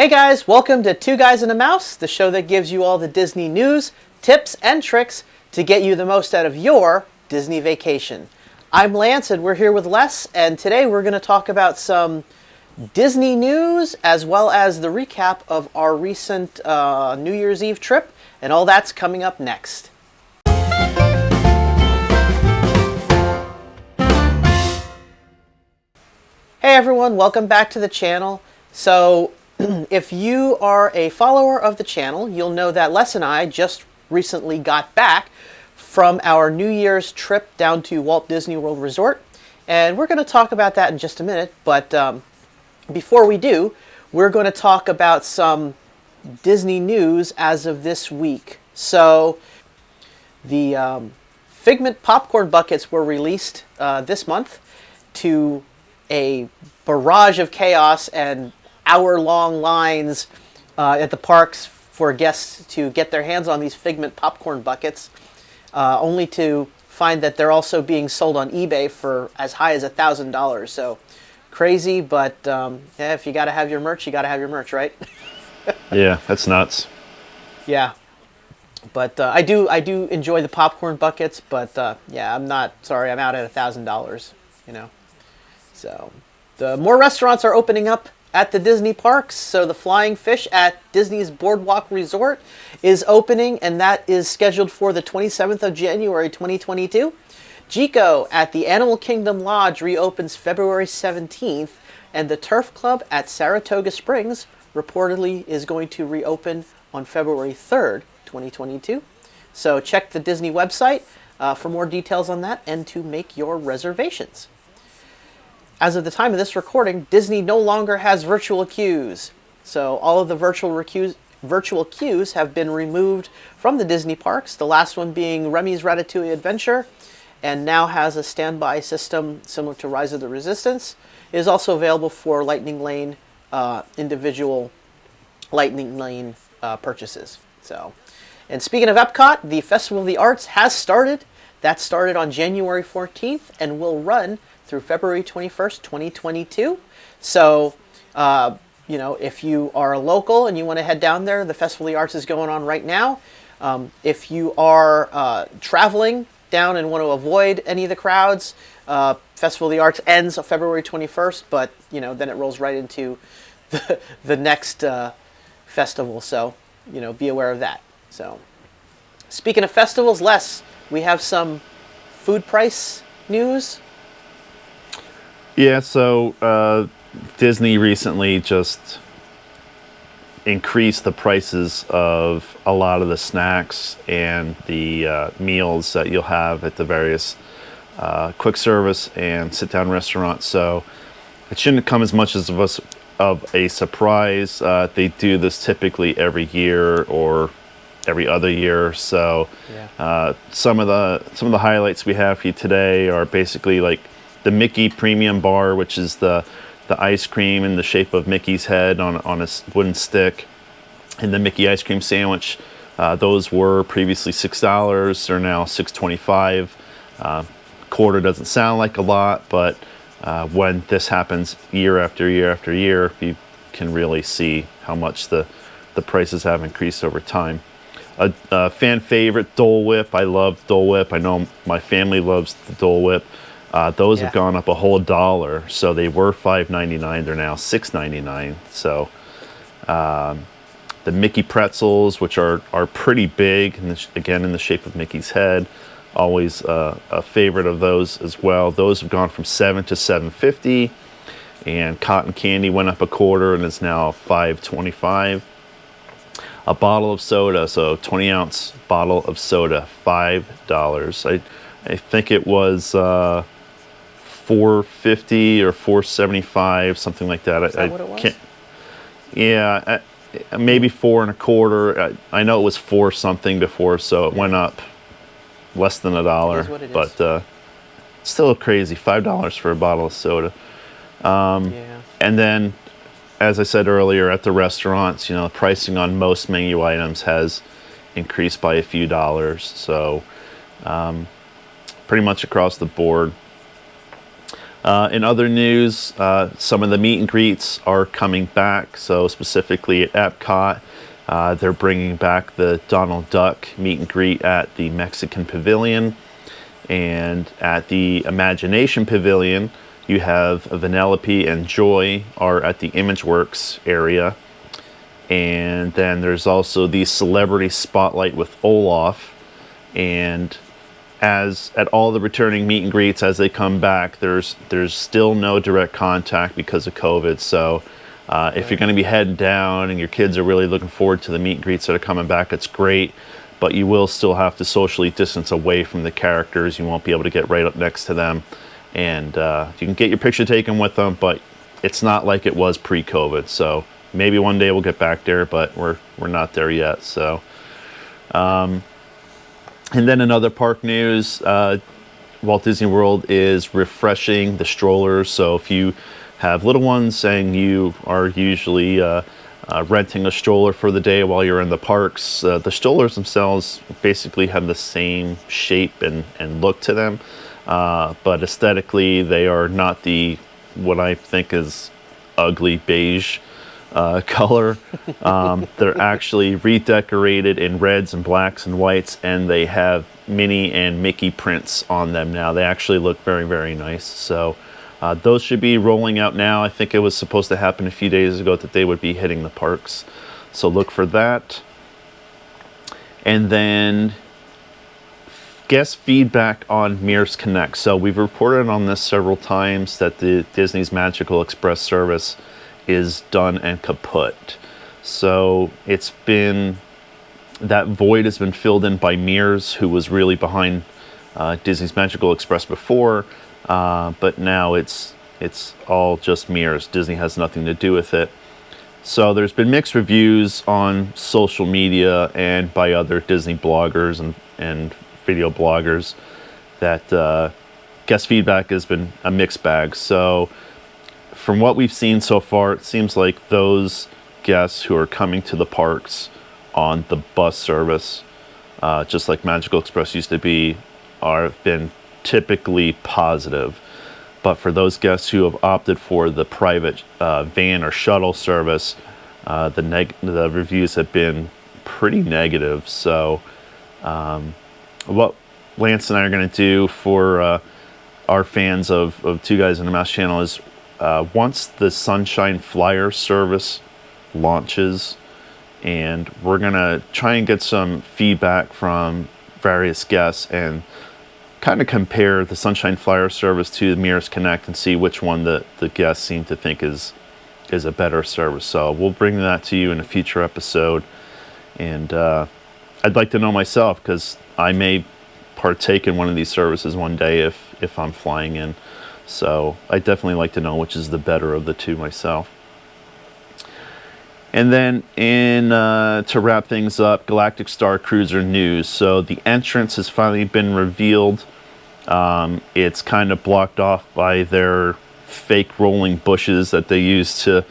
Hey guys, welcome to Two Guys and a Mouse, the show that gives you all the Disney news, tips, and tricks to get you the most out of your Disney vacation. I'm Lance and we're here with Les, and today we're going to talk about some Disney news as well as the recap of our recent New Year's Eve trip, and all that's coming up next. Hey everyone, welcome back to the channel. So if you are a follower of the channel, you'll know that Les and I just recently got back from our New Year's trip down to Walt Disney World Resort, and we're going to talk about that in just a minute. But before we do, we're going to talk about some Disney news as of this week. So the Figment popcorn buckets were released this month to a barrage of chaos and hour-long lines at the parks for guests to get their hands on these Figment popcorn buckets, only to find that they're also being sold on eBay for as high as $1,000. So crazy, but yeah, if you got to have your merch, you got to have your merch, right? Yeah, that's nuts. Yeah, but I do enjoy the popcorn buckets, but yeah, I'm not sorry. I'm out at $1,000. You know, so the more restaurants are opening up at the Disney parks. So the Flying Fish at Disney's Boardwalk Resort is opening, and that is scheduled for the 27th of January 2022. Jico at the Animal Kingdom Lodge reopens February 17th, and the Turf Club at Saratoga Springs reportedly is going to reopen on February 3rd, 2022. So check the Disney website for more details on that and to make your reservations. As of the time of this recording, Disney no longer has virtual queues. So all of the virtual queues have been removed from the Disney parks, the last one being Remy's Ratatouille Adventure, and now has a standby system similar to Rise of the Resistance. It is also available for Lightning Lane, individual Lightning Lane purchases. So, and speaking of EPCOT, the Festival of the Arts has started. That started on January 14th and will run through February 21st, 2022. So, you know, if you are a local and you want to head down there, the Festival of the Arts is going on right now. If you are traveling down and want to avoid any of the crowds, Festival of the Arts ends on February 21st, but, you know, then it rolls right into the next festival. So, you know, be aware of that. So, speaking of festivals, Les, we have some food price news. Yeah, so Disney recently just increased the prices of a lot of the snacks and the meals that you'll have at the various quick service and sit-down restaurants. So it shouldn't come as much of a surprise. They do this typically every year or every other year. So yeah. Some of the highlights we have for you today are basically like the Mickey Premium Bar, which is the ice cream in the shape of Mickey's head on a wooden stick, and the Mickey ice cream sandwich. Those were previously $6. They're now $6.25. Quarter doesn't sound like a lot, but when this happens year after year after year, you can really see how much the prices have increased over time. A fan favorite, Dole Whip. I love Dole Whip. I know my family loves the Dole Whip. Those have gone up a whole $1. So they were $5.99. They're now $6.99. So the Mickey pretzels, which are pretty big, and again in the shape of Mickey's head, always a favorite of those as well. Those have gone from $7 to $7.50, and cotton candy went up a quarter and is now $5.25. A bottle of soda, so 20-ounce bottle of soda, $5. I think it was $4.50 or $4.75, something like that. Is that what it was? Yeah, maybe $4.25. I know it was $4 something before, so it went up less than $1. It is what it is. But still crazy, $5 for a bottle of soda. Yeah. And then, as I said earlier, at the restaurants, you know, pricing on most menu items has increased by a few dollars. So pretty much across the board. In other news, some of the meet and greets are coming back. So specifically at EPCOT, they're bringing back the Donald Duck meet and greet at the Mexican Pavilion. And at the Imagination Pavilion, you have Vanellope and Joy are at the ImageWorks area. And then there's also the Celebrity Spotlight with Olaf. And as at all the returning meet and greets as they come back, there's still no direct contact because of COVID. So if you're going to be heading down and your kids are really looking forward to the meet and greets that are coming back, it's great. But you will still have to socially distance away from the characters. You won't be able to get right up next to them. And you can get your picture taken with them, but it's not like it was pre-COVID. So maybe one day we'll get back there, but we're not there yet. So, and then in other park news, Walt Disney World is refreshing the strollers. So if you have little ones and you are usually renting a stroller for the day while you're in the parks, the strollers themselves basically have the same shape and look to them. But aesthetically, they are not the, what I think is ugly beige color. They're actually redecorated in reds and blacks and whites, and they have Minnie and Mickey prints on them now. They actually look very, very nice. So those should be rolling out now. I think it was supposed to happen a few days ago that they would be hitting the parks. So look for that. And then guest feedback on Mears Connect. So we've reported on this several times that the Disney's Magical Express service is done and kaput. So it's been, that void has been filled in by Mears, who was really behind Disney's Magical Express before, but now it's all just Mears. Disney has nothing to do with it. So there's been mixed reviews on social media and by other Disney bloggers and video bloggers that guest feedback has been a mixed bag. So from what we've seen so far, it seems like those guests who are coming to the parks on the bus service, just like Magical Express used to be, have been typically positive. But for those guests who have opted for the private van or shuttle service, the reviews have been pretty negative. So what Lance and I are going to do for our fans of Two Guys in a Mouse channel is once the Sunshine Flyer service launches, and we're going to try and get some feedback from various guests and kind of compare the Sunshine Flyer service to the Mears Connect and see which one the guests seem to think is a better service. So we'll bring that to you in a future episode. And I'd like to know myself, because I may partake in one of these services one day if I'm flying in. So I'd definitely like to know which is the better of the two myself. And then to wrap things up, Galactic Star Cruiser news. So the entrance has finally been revealed. It's kind of blocked off by their fake rolling bushes that they use to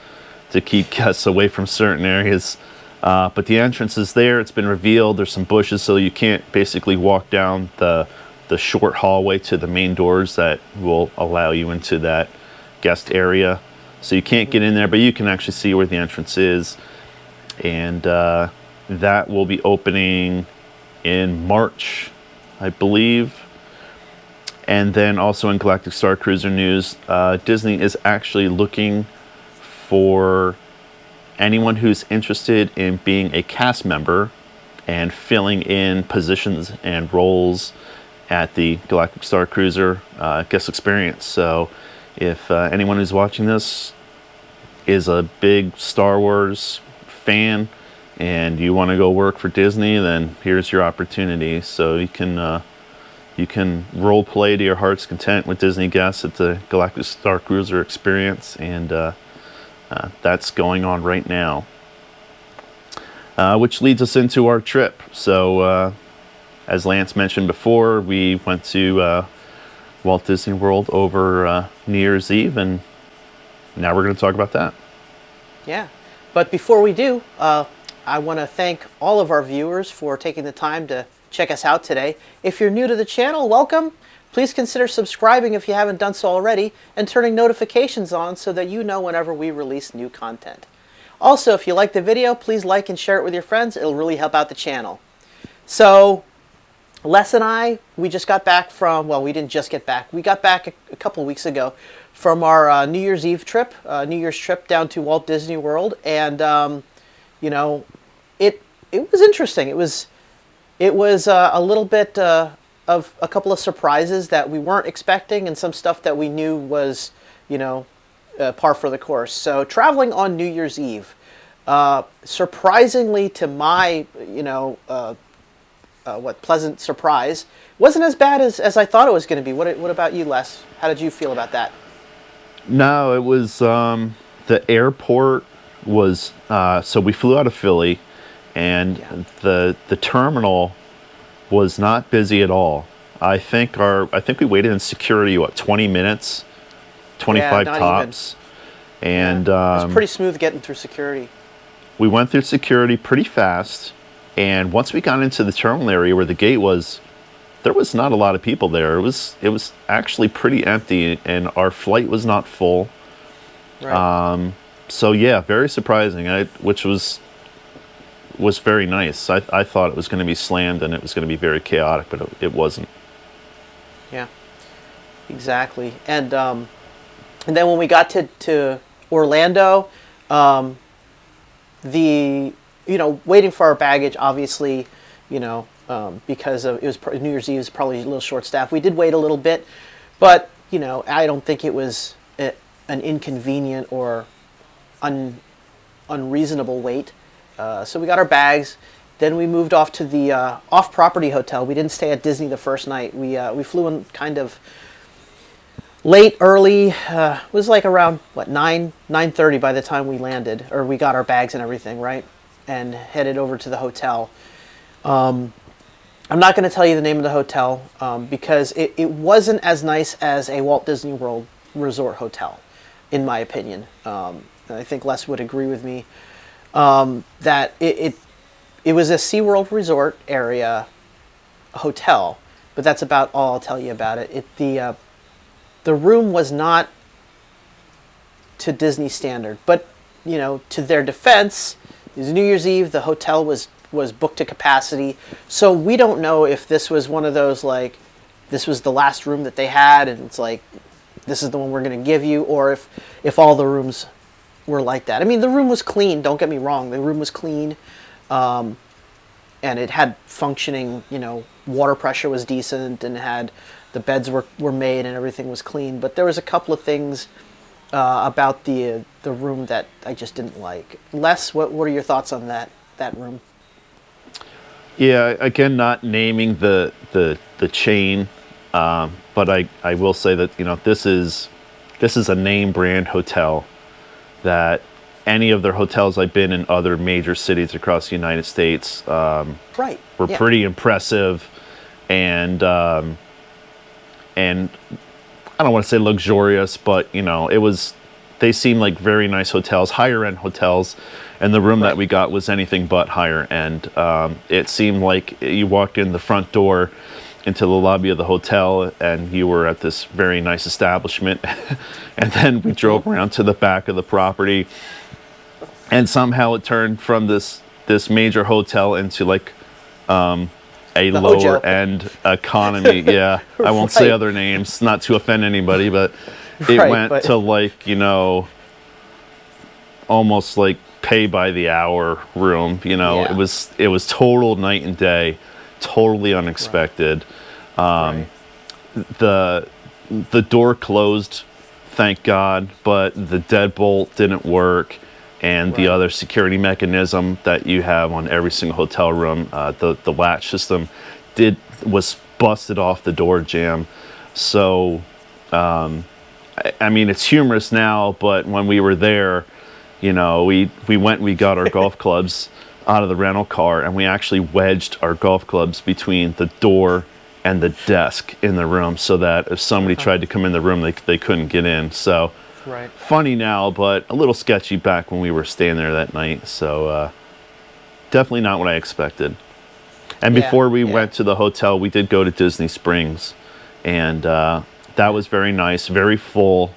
keep guests away from certain areas. But the entrance is there. It's been revealed. There's some bushes, so you can't basically walk down the short hallway to the main doors that will allow you into that guest area. So you can't get in there, but you can actually see where the entrance is. And that will be opening in March, I believe. And then also in Galactic Star Cruiser news, Disney is actually looking for anyone who's interested in being a cast member and filling in positions and roles at the Galactic Star Cruiser guest experience. So if anyone who's watching this is a big Star Wars fan and you want to go work for Disney, then here's your opportunity. So you can role play to your heart's content with Disney guests at the Galactic Star Cruiser experience, and that's going on right now. Which leads us into our trip. So as Lance mentioned before, we went to Walt Disney World over New Year's Eve, and now we're going to talk about that. Yeah, but before we do, I want to thank all of our viewers for taking the time to check us out today. If you're new to the channel, welcome. Please consider subscribing if you haven't done so already, and turning notifications on so that you know whenever we release new content. Also, if you like the video, please like and share it with your friends. It'll really help out the channel. So, Les and I, we just got back from, well, we didn't just get back. We got back a couple weeks ago from our New Year's Eve trip, New Year's trip down to Walt Disney World. And, you know, it was interesting. It was a little bit of a couple of surprises that we weren't expecting, and some stuff that we knew was, you know, par for the course. So traveling on New Year's Eve, surprisingly to my, you know, pleasant surprise, wasn't as bad as I thought it was going to be. What about you, Les? How did you feel about that? No, it was, the airport was, so we flew out of Philly, and the terminal was not busy at all. I think we waited in security, 20 minutes? 25 tops. Even. And it was pretty smooth getting through security. We went through security pretty fast, and once we got into the terminal area where the gate was, there was not a lot of people there. It was actually pretty empty, and our flight was not full. Right. So yeah, very surprising. Which was very nice. I thought it was going to be slammed and it was going to be very chaotic, but it wasn't. Yeah, exactly. And then when we got to Orlando, waiting for our baggage, obviously, you know, because it was New Year's Eve, was probably a little short staffed. We did wait a little bit, but you know, I don't think it was an inconvenient or unreasonable wait. So we got our bags. Then we moved off to the off-property hotel. We didn't stay at Disney the first night. We flew in kind of late, early. It was like around 9:30 by the time we landed, or we got our bags and everything, right, and headed over to the hotel. I'm not going to tell you the name of the hotel because it wasn't as nice as a Walt Disney World resort hotel, in my opinion. And I think Les would agree with me that it was a SeaWorld resort area hotel, but that's about all I'll tell you about it. The room was not to Disney standard, but you know, to their defense, it was New Year's Eve. The hotel was booked to capacity, so we don't know if this was one of those, like, this was the last room that they had, and it's like, this is the one we're going to give you, or if all the rooms were like that. I mean, the room was clean. Don't get me wrong. The room was clean. And it had functioning, you know, water pressure was decent, and it had, the beds were made and everything was clean. But there was a couple of things about the room that I just didn't like. Les, what are your thoughts on that room? Yeah, again, not naming the chain, but I will say that, you know, this is a name brand hotel that any of their hotels I've been in other major cities across the United States were pretty impressive, and I don't want to say luxurious, but you know, they seemed like very nice hotels, higher end hotels, and the room that we got was anything but higher end. It seemed like you walked in the front door into the lobby of the hotel and you were at this very nice establishment, and then we drove around to the back of the property, and somehow it turned from this major hotel into like a lower end economy. Yeah, I won't say other names, not to offend anybody, but it went to, like, you know, almost like pay by the hour room. You know, it was total night and day, totally unexpected. The door closed, thank God, but the deadbolt didn't work, and the other security mechanism that you have on every single hotel room, the latch system was busted off the door jamb. So I mean, it's humorous now, but when we were there, you know, we got our golf clubs out of the rental car, and we actually wedged our golf clubs between the door and the desk in the room, so that if somebody tried to come in the room, they couldn't get in. So funny now, but a little sketchy back when we were staying there that night. So definitely not what I expected. And before we went to the hotel, we did go to Disney Springs, and that was very nice, very full.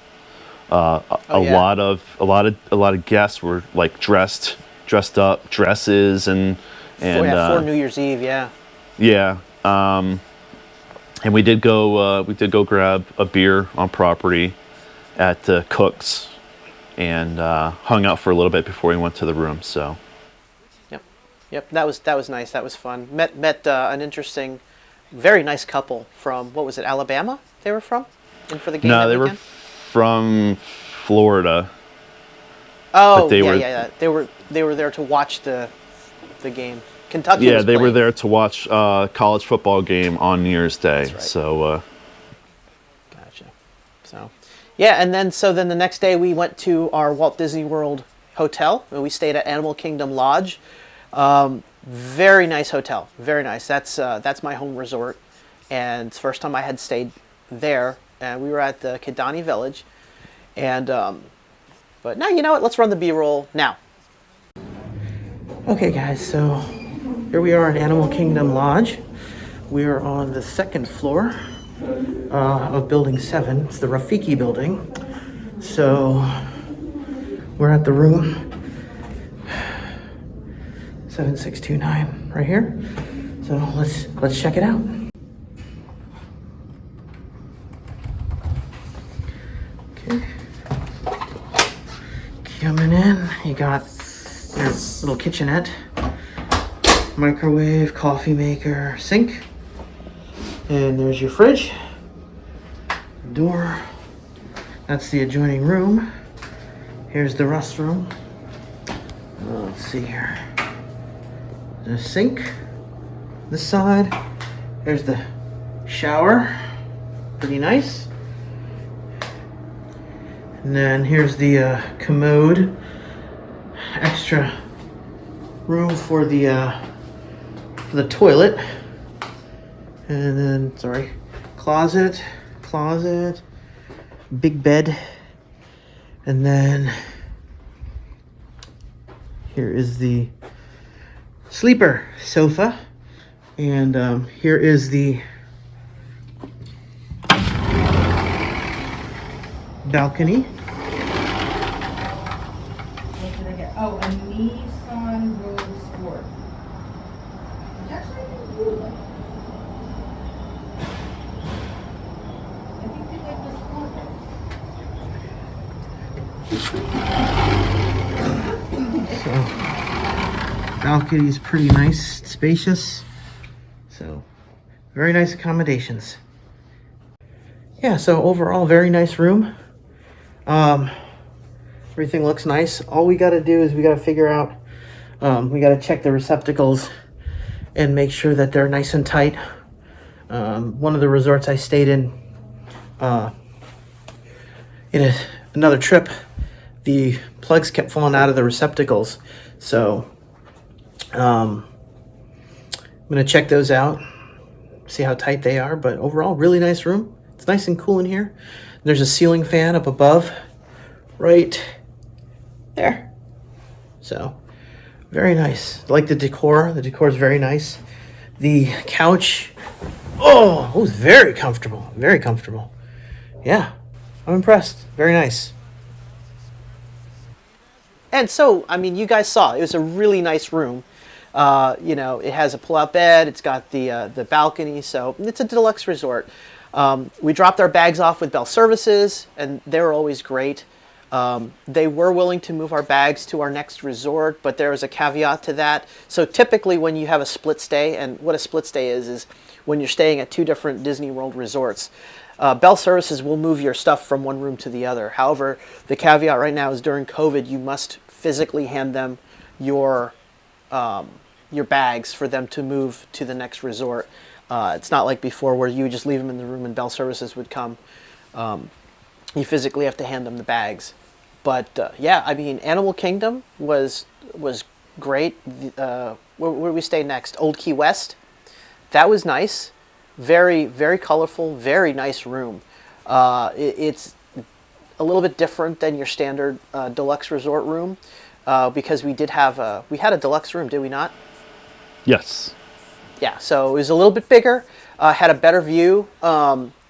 A yeah. lot of guests were like dressed up, dresses and For New Year's Eve, yeah. yeah. And we did go grab a beer on property at Cook's and hung out for a little bit before we went to the room. So Yep. That was nice. That was fun. Met an interesting, very nice couple from, what was it, Alabama? They were from, in for the game. no, that they were weekend? from Florida. Oh, they yeah, were- yeah. They were there to watch the game. Kentucky. Yeah, was they were playing. there to watch college football game on New Year's Day. right. So Gotcha. So, yeah, and then the next day we went to our Walt Disney World hotel. We stayed at Animal Kingdom Lodge. Very nice hotel. Very nice. That's my home resort, and it's the first time I had stayed there. And we were at the Kidani Village, and but now you know what? Let's run the B-roll now. Okay, guys. So here we are in Animal Kingdom Lodge. We are on the second floor of Building 7. It's the Rafiki building. So we're at the room 7629 right here. So let's check it out. Okay. Coming in, you got your little kitchenette, microwave, coffee maker, sink, and there's your fridge. Door. That's the adjoining room. Here's the restroom. Let's see here. There's a sink. This side. There's the shower. Pretty nice. And then here's the commode. Extra room for the toilet. And then, sorry, closet, big bed. And then here is the sleeper sofa. And here is the balcony. What did I get? Oh, a Nissan Rogue Sport. Which actually I think you would like. I think you like the Sport. So, balcony is pretty nice, spacious. So, very nice accommodations. Yeah, so overall, very nice room. Everything looks nice. All we got to do is we got to figure out, we got to check the receptacles and make sure that they're nice and tight. One of the resorts I stayed in another trip, the plugs kept falling out of the receptacles. So I'm going to check those out, see how tight they are. But overall, really nice room. It's nice and cool in here. There's a ceiling fan up above, right there. So, very nice. I like the decor. The decor is very nice. The couch, oh, it was very comfortable. Very comfortable. Yeah, I'm impressed. Very nice. And so, I mean, you guys saw, it was a really nice room. You know, it has a pull-out bed. It's got the balcony. So, it's a deluxe resort. We dropped our bags off with Bell Services, and they were always great. They were willing to move our bags to our next resort, but there was a caveat to that. So typically when you have a split stay, and what a split stay is when you're staying at two different Disney World resorts, Bell Services will move your stuff from one room to the other. However, the caveat right now is during COVID, you must physically hand them your bags for them to move to the next resort. It's not like before where you would just leave them in the room and Bell Services would come. You physically have to hand them the bags. But yeah, I mean, Animal Kingdom was great. Where we stay next? Old Key West. That was nice. Very, very colorful. Very nice room. It's a little bit different than your standard deluxe resort room because we had a deluxe room, did we not? yes. Yeah, so it was a little bit bigger, had a better view.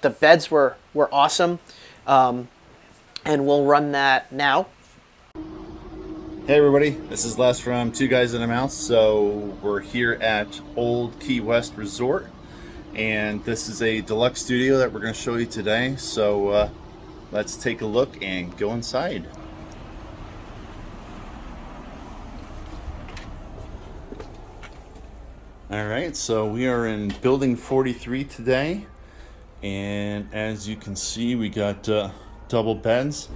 The beds were awesome, and we'll run that now. Hey everybody, this is Les from Two Guys and a Mouse. So we're here at Old Key West Resort, and this is a deluxe studio that we're going to show you today. So let's take a look and go inside. Alright, so we are in building 43 today, and as you can see, we got double beds.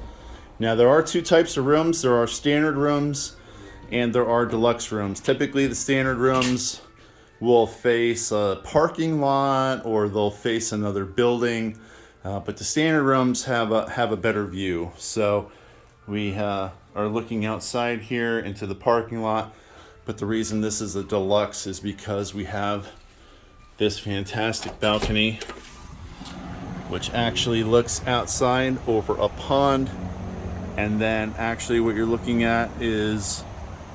Now there are two types of rooms. There are standard rooms and there are deluxe rooms. Typically the standard rooms will face a parking lot or they'll face another building, but the standard rooms have a better view. So we are looking outside here into the parking lot. But the reason this is a deluxe is because we have this fantastic balcony, which actually looks outside over a pond. And then actually what you're looking at is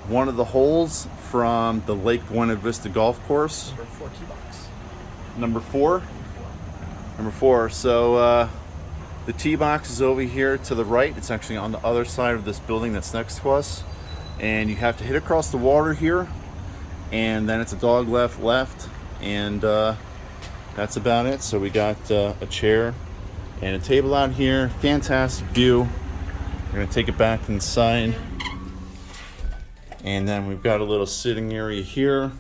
one of the holes from the Lake Buena Vista golf course. Number 4 tee box. Number four? Number four. So the tee box is over here to the right. It's actually on the other side of this building that's next to us. And you have to hit across the water here, and then it's a dog left, and that's about it. So we got a chair and a table out here. Fantastic view. We're gonna take it back inside, and then we've got a little sitting area here.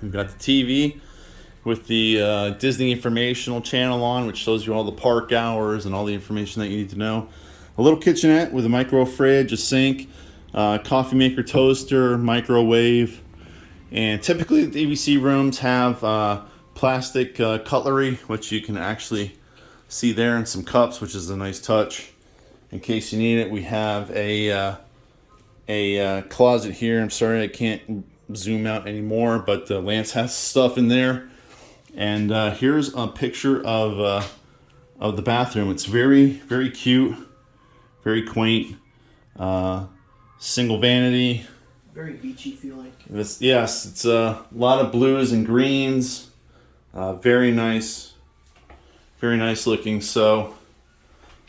We've got the TV with the Disney informational channel on, which shows you all the park hours and all the information that you need to know. A little kitchenette with a micro fridge, a sink, coffee maker, toaster, microwave. And typically the ABC rooms have plastic cutlery, which you can actually see there, and some cups, which is a nice touch in case you need it. We have a closet here. I'm sorry I can't zoom out anymore, but Lance has stuff in there. And here's a picture of the bathroom. It's very, very cute, very quaint. Single vanity. Very beachy feeling. Yes, it's a lot of blues and greens. Very nice looking. So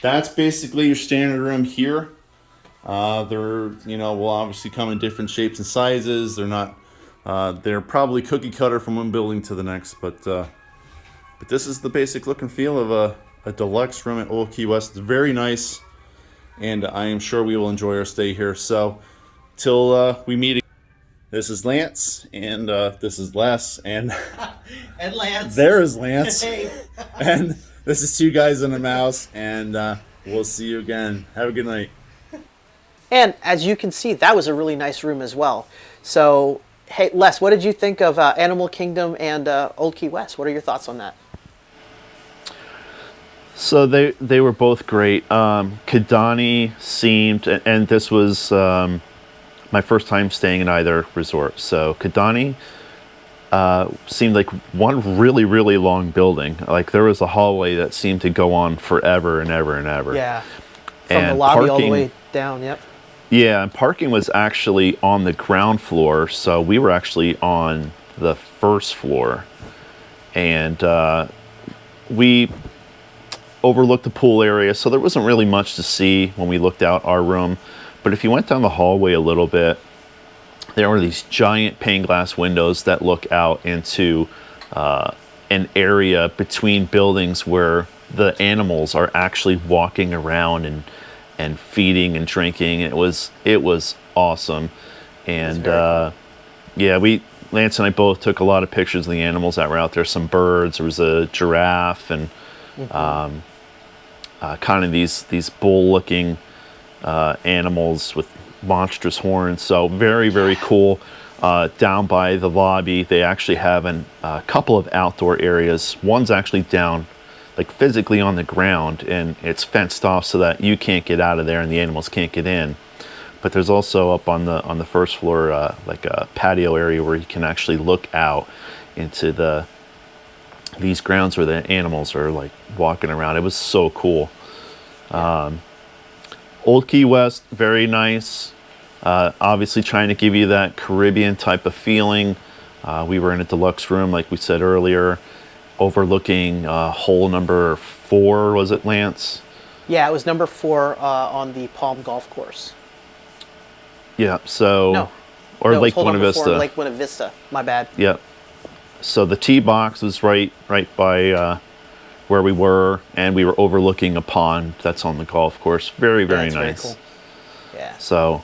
that's basically your standard room here. They're, will obviously come in different shapes and sizes. They're not, they're probably cookie cutter from one building to the next, but this is the basic look and feel of a deluxe room at Old Key West. It's very nice, and I am sure we will enjoy our stay here. So till we meet again. This is Lance, and this is Les, and And Lance. There is Lance. Hey. And this is Two Guys and a Mouse, and we'll see you again. Have a good night. And as you can see, that was a really nice room as well. So, hey, Les, what did you think of Animal Kingdom and Old Key West? What are your thoughts on that? So they were both great. Kidani seemed, and this was my first time staying in either resort. So Kidani seemed like one really, really long building. Like there was a hallway that seemed to go on forever and ever and ever. Yeah, from the lobby all the way down, yep. Yeah, and parking was actually on the ground floor. So we were actually on the first floor. And we overlooked the pool area, so there wasn't really much to see when we looked out our room. But if you went down the hallway a little bit, there were these giant pane glass windows that look out into an area between buildings where the animals are actually walking around and feeding and drinking. It was awesome. And yeah, Lance and I both took a lot of pictures of the animals that were out there. Some birds, there was a giraffe, and kind of these bull-looking animals with monstrous horns. So very, very cool. Down by the lobby, they actually have a couple of outdoor areas. One's actually down, like physically on the ground, and it's fenced off so that you can't get out of there and the animals can't get in. But there's also up on the first floor, like a patio area where you can actually look out into these grounds where the animals are like walking around. It was so cool. Old Key West, very nice. Obviously trying to give you that Caribbean type of feeling. We were in a deluxe room, like we said earlier. overlooking hole number 4, was it, Lance? Yeah, it was number 4 on the Palm Golf Course. Yeah, so... No. Or No, it was Lake hole Buena number 4 Vista. on Lake Buena Vista. My bad. Yeah. So the tee box was right by where we were, and we were overlooking a pond that's on the golf course. Very, very That's nice. Very cool. Yeah. So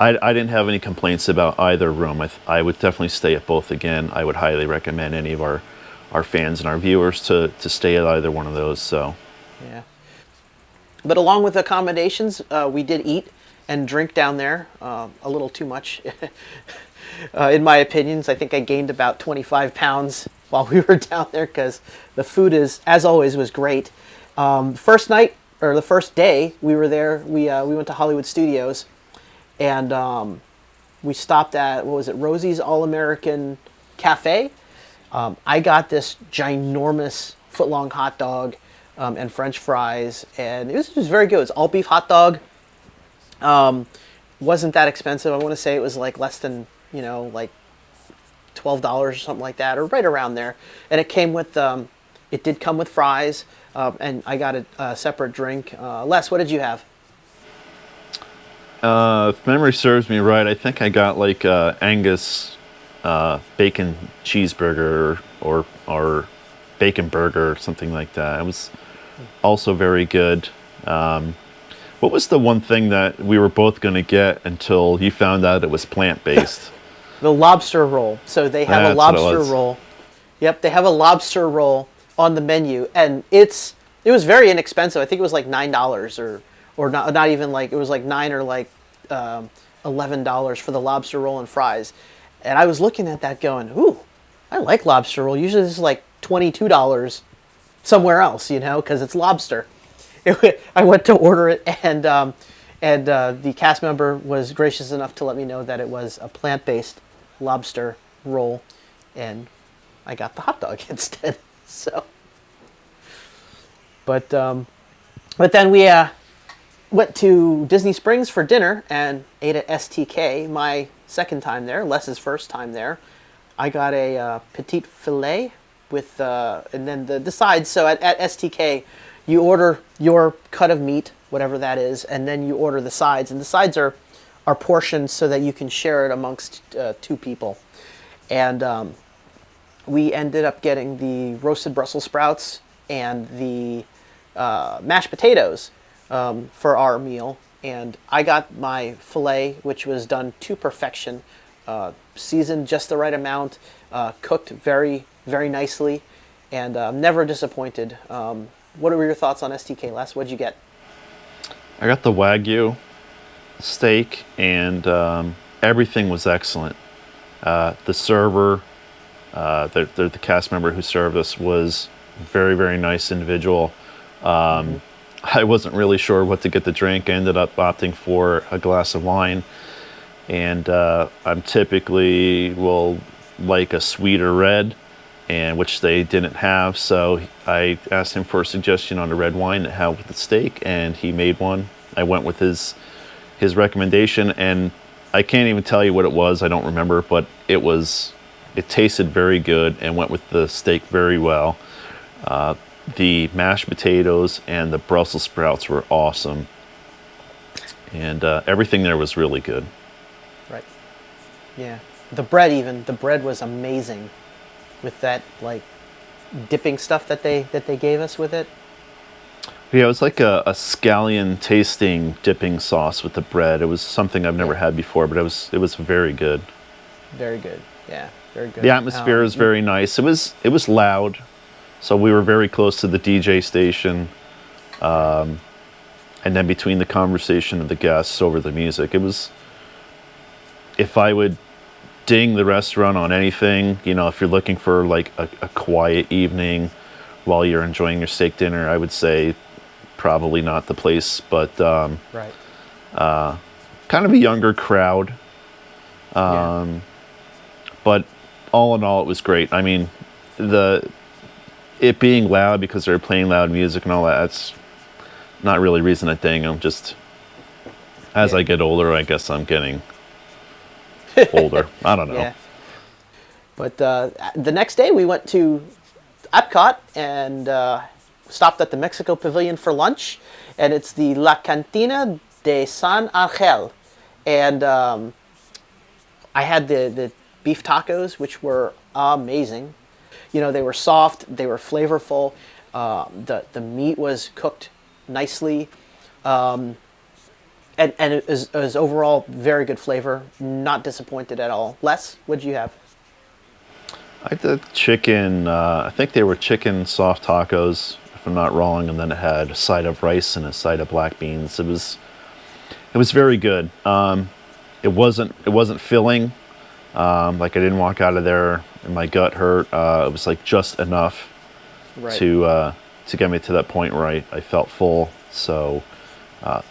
I didn't have any complaints about either room. I would definitely stay at both again. I would highly recommend any of our fans and our viewers to stay at either one of those. So Yeah. But along with accommodations, we did eat and drink down there a little too much. In my opinions, I think I gained about 25 pounds while we were down there because the food is, as always, was great. First night, or the first day we were there, we went to Hollywood Studios, and we stopped at, what was it, Rosie's All-American Cafe. I got this ginormous foot-long hot dog and French fries, and it was very good. It was all beef hot dog. Wasn't that expensive. I want to say it was like less than, like $12 or something like that, or right around there. And it came with, it did come with fries, and I got a separate drink. Les, what did you have? if memory serves me right, I think I got like Angus bacon cheeseburger or bacon burger or something like that. It was also very good. What was the one thing that we were both going to get until you found out it was plant-based? The lobster roll. So they have That's a what it lobster was. roll. Yep, they have a lobster roll on the menu, and it was very inexpensive. I think it was like $9 or not even like, it was like $9 or like $11 for the lobster roll and fries. And I was looking at that going, ooh, I like lobster roll. Usually this is like $22 somewhere else, because it's lobster. I went to order it, and the cast member was gracious enough to let me know that it was a plant-based lobster roll, and I got the hot dog instead. So, but then we went to Disney Springs for dinner and ate at STK. My second time there, Les's first time there. I got a petite filet with and then the sides. So at STK, you order your cut of meat, whatever that is, and then you order the sides. And the sides are portioned so that you can share it amongst two people. And we ended up getting the roasted Brussels sprouts and the mashed potatoes for our meal. And I got my filet, which was done to perfection, seasoned just the right amount, cooked very, very nicely, and never disappointed. What were your thoughts on STK, Les? What'd you get? I got the Wagyu steak, and everything was excellent. The server, the cast member who served us was very, very nice individual. I wasn't really sure what to get the drink. I ended up opting for a glass of wine, and I'm typically will like a sweeter red, and which they didn't have, so I asked him for a suggestion on a red wine to have with the steak, and he made one. I went with his recommendation, and I can't even tell you what it was. I don't remember, but it tasted very good and went with the steak very well. The mashed potatoes and the Brussels sprouts were awesome, and everything there was really good. Right. Yeah. The bread was amazing with that like dipping stuff that they gave us with it. Yeah, it was like a scallion tasting dipping sauce with the bread. It was something I've never had before, but it was very good. Very good. Yeah, very good. The atmosphere was very nice. It was loud, so we were very close to the DJ station, and then between the conversation of the guests over the music, it was. If I would ding the restaurant on anything, if you're looking for like a quiet evening while you're enjoying your steak dinner, I would say probably not the place, but right. Kind of a younger crowd. But all in all, it was great. I mean, it being loud because they're playing loud music and all that's not really reason to ding them. Just as I get older, I guess I'm getting older. I don't know. Yeah. But the next day we went to Epcot and stopped at the Mexico Pavilion for lunch, and it's the La Cantina de San Angel, and I had the beef tacos, which were amazing. You know, they were soft, they were flavorful. The meat was cooked nicely, and it was overall very good flavor. Not disappointed at all. Les, what did you have? I did chicken. I think they were chicken soft tacos, if I'm not wrong, and then it had a side of rice and a side of black beans. It was very good. It wasn't filling. Like I didn't walk out of there and my gut hurt. It was like just enough Right. to get me to that point where I felt full. So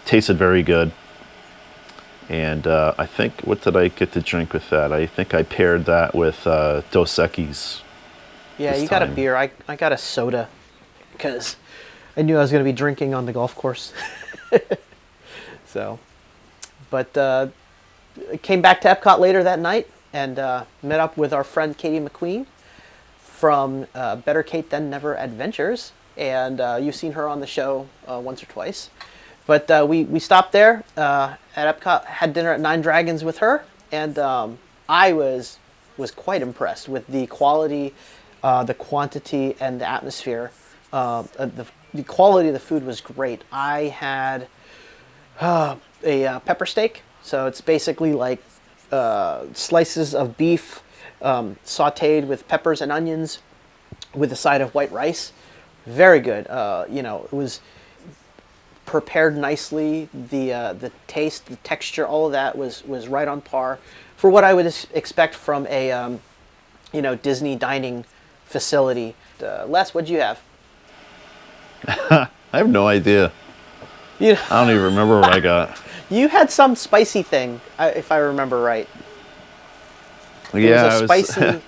tasted very good. And I think, what did I get to drink with that? I think I paired that with Dos Equis. Yeah, this you got a time. beer. I got a soda because I knew I was going to be drinking on the golf course. So, but came back to Epcot later that night and met up with our friend Katie McQueen from Better Kate Than Never Adventures. And you've seen her on the show once or twice. But we stopped there at Epcot, had dinner at Nine Dragons with her, and I was quite impressed with the quality, the quantity, and the atmosphere. The quality of the food was great. I had a pepper steak, so it's basically like slices of beef sautéed with peppers and onions with a side of white rice. Very good. You know, it was prepared nicely. The taste, the texture, all of that was right on par for what I would expect from a Disney dining facility. Les, what'd you have? I have no idea. You I don't even remember what I got. you had some spicy thing, if I remember right. There was a spicy.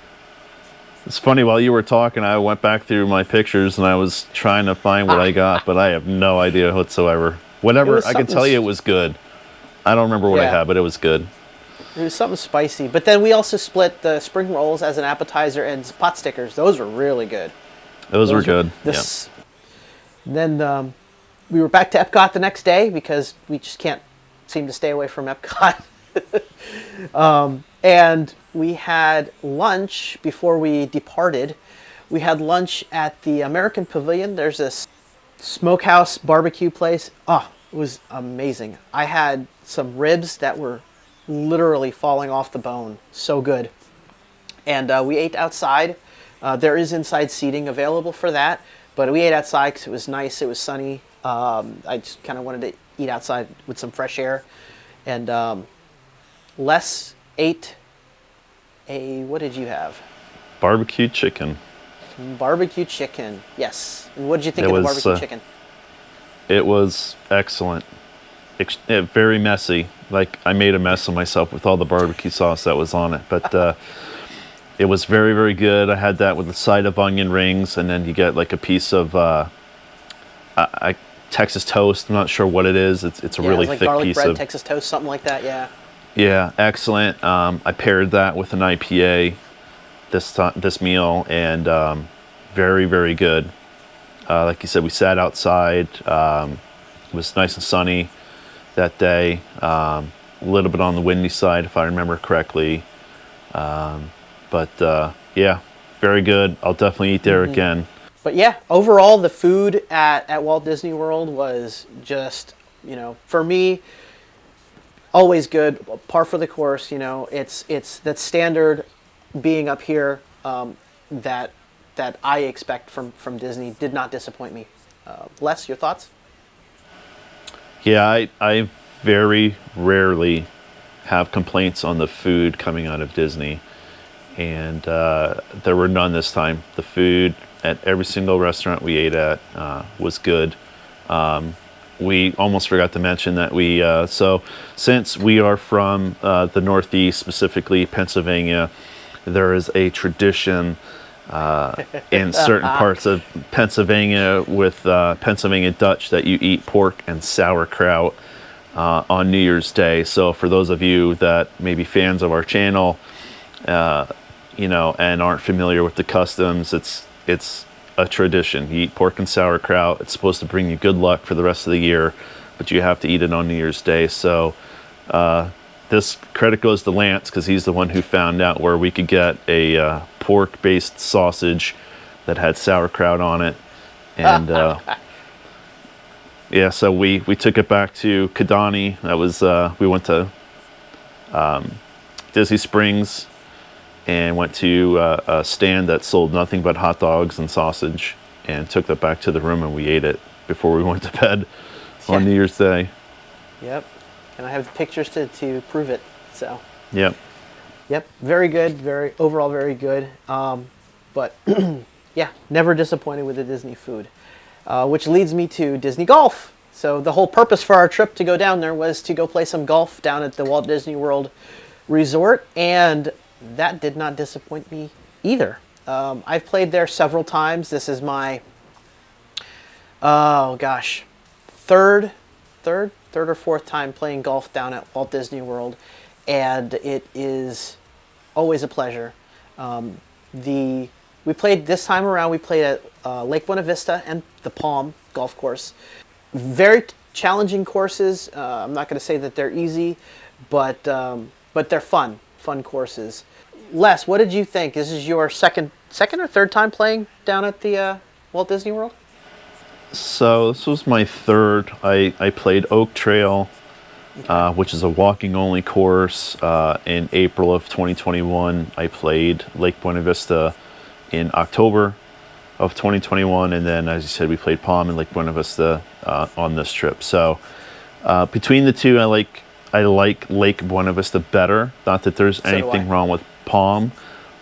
It's funny, while you were talking, I went back through my pictures and I was trying to find what I got, but I have no idea whatsoever. Whatever, was I can something tell you it was good. I don't remember what I Yeah. had, but it was good. It was something spicy. But then we also split the spring rolls as an appetizer and pot stickers. Those were really good. Those were good. Then we were back to Epcot the next day because we just can't seem to stay away from Epcot. And we had lunch before we departed. We had lunch at the American Pavilion. There's this smokehouse barbecue place. Oh, it was amazing. I had some ribs that were literally falling off the bone. So good. And we ate outside. There is inside seating available for that, but we ate outside because it was nice. It was sunny. I just kind of wanted to eat outside with some fresh air. And Les ate what did you have? Barbecue chicken. Barbecue chicken. Yes. And what did you think It of the was, barbecue chicken? It was excellent. Very messy. Like, I made a mess of myself with all the barbecue sauce that was on it. But it was very, very good. I had that with a side of onion rings, and then you get like a piece of Texas toast. I'm not sure what it is. It's a really it was like thick garlic piece bread, of... Texas toast, something like that. Yeah. Yeah, excellent. I paired that with an IPA this meal, and very, very good. Like you said, we sat outside. It was nice and sunny that day. A little bit on the windy side, if I remember correctly. But yeah, very good. I'll definitely eat there again. But yeah, overall, the food at Walt Disney World was just, for me, always good, par for the course. It's that standard being up here that I expect from Disney did not disappoint me. Les, your thoughts? Yeah, I very rarely have complaints on the food coming out of Disney, and there were none this time. The food at every single restaurant we ate at was good. We almost forgot to mention that so since we are from the Northeast, specifically Pennsylvania, there is a tradition in certain parts of Pennsylvania with Pennsylvania Dutch that you eat pork and sauerkraut on New Year's Day. So for those of you that may be fans of our channel, and aren't familiar with the customs, it's a tradition. You eat pork and sauerkraut. It's supposed to bring you good luck for the rest of the year, but you have to eat it on New Year's Day. So this credit goes to Lance because he's the one who found out where we could get a pork-based sausage that had sauerkraut on it. And yeah, so we took it back to Kidani. That was we went to Disney Springs and went to a stand that sold nothing but hot dogs and sausage, and took that back to the room, and we ate it before we went to bed on New Year's Day. Yep. And I have the pictures to prove it. So. Yep. Yep. Very good. Overall very good. But yeah, never disappointed with the Disney food. Which leads me to Disney Golf. So the whole purpose for our trip to go down there was to go play some golf down at the Walt Disney World Resort, and that did not disappoint me either. I've played there several times. This is my, third or fourth time playing golf down at Walt Disney World, and it is always a pleasure. We played this time around. We played at Lake Buena Vista and the Palm Golf Course. Very challenging courses. I'm not going to say that they're easy, but they're fun courses. Les, what did you think? This is your second or third time playing down at the Walt Disney World? So this was my third. I played Oak Trail, which is a walking only course. In April of 2021, I played Lake Buena Vista in October of 2021, and then, as you said, we played Palm and Lake Buena Vista on this trip. So between the two, I like Lake Buena Vista better. Not that there's anything wrong with Palm.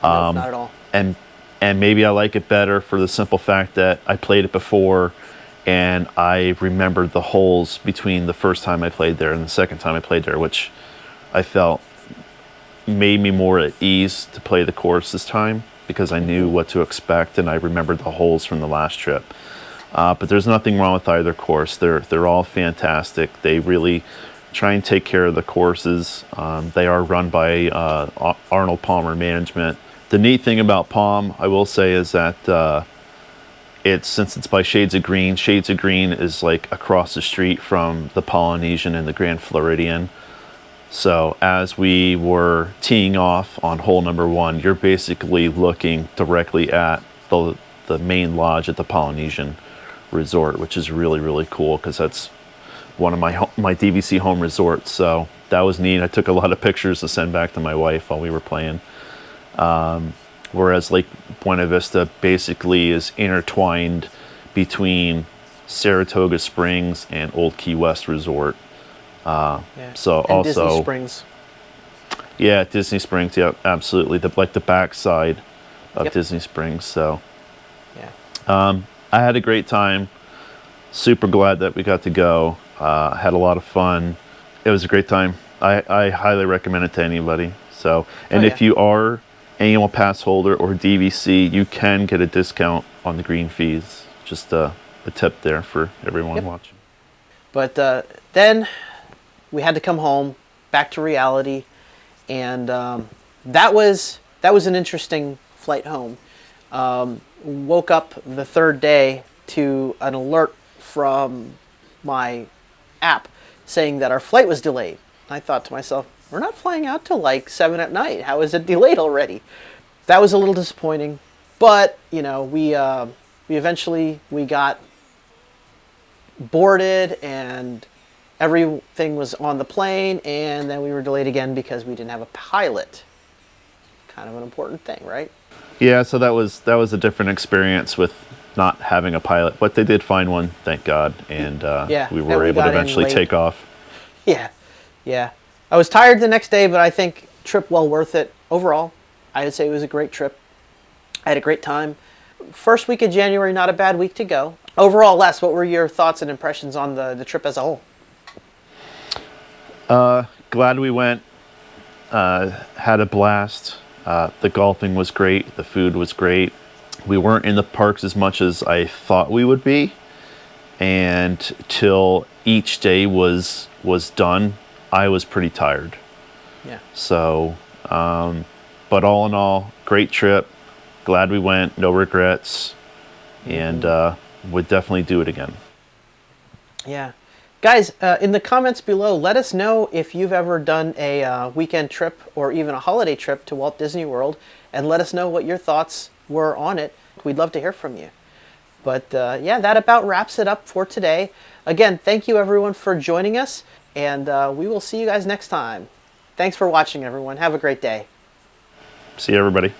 No, not at all. And maybe I like it better for the simple fact that I played it before, and I remembered the holes between the first time I played there and the second time I played there, which I felt made me more at ease to play the course this time, because I knew what to expect and I remembered the holes from the last trip. But there's nothing wrong with either course. They're all fantastic. They really try and take care of the courses. They are run by Arnold Palmer Management. The neat thing about Palm, I will say, is that since it's by Shades of Green is like across the street from the Polynesian and the Grand Floridian. So as we were teeing off on hole number 1, you're basically looking directly at the main lodge at the Polynesian Resort, which is really, really cool because that's one of my DVC home resorts. So that was neat. I took a lot of pictures to send back to my wife while we were playing. Whereas Lake Buena Vista basically is intertwined between Saratoga Springs and Old Key West Resort. So and also Disney Springs. Yeah, Disney Springs. Yeah, absolutely. The backside of Disney Springs. So yeah, I had a great time. Super glad that we got to go. Had a lot of fun. It was a great time. I highly recommend it to anybody. So, and if you are annual pass holder or DVC, you can get a discount on the green fees. Just a tip there for everyone watching. But then we had to come home, back to reality, and that was an interesting flight home. Woke up the third day to an alert from my app saying that our flight was delayed. I thought to myself, we're not flying out till like 7 at night. How is it delayed already? That was a little disappointing, but you know, we eventually got boarded and everything was on the plane, and then we were delayed again because we didn't have a pilot. Kind of an important thing, right? Yeah, so that was a different experience with not having a pilot, but they did find one, thank God, and we were able to eventually take off. Yeah. I was tired the next day, but I think trip well worth it. Overall, I would say it was a great trip. I had a great time. First week of January, not a bad week to go. Overall, Les, what were your thoughts and impressions on the trip as a whole? Glad we went. Had a blast. The golfing was great. The food was great. We weren't in the parks as much as I thought we would be, and till each day was done, I was pretty tired. Yeah. So, but all in all, great trip. Glad we went. No regrets. and would definitely do it again. Yeah. Guys, in the comments below, let us know if you've ever done a weekend trip or even a holiday trip to Walt Disney World, and let us know what your thoughts were on it. We'd love to hear from you. But yeah, that about wraps it up for today. Again, thank you everyone for joining us, and we will see you guys next time. Thanks for watching, everyone. Have a great day. See you, everybody.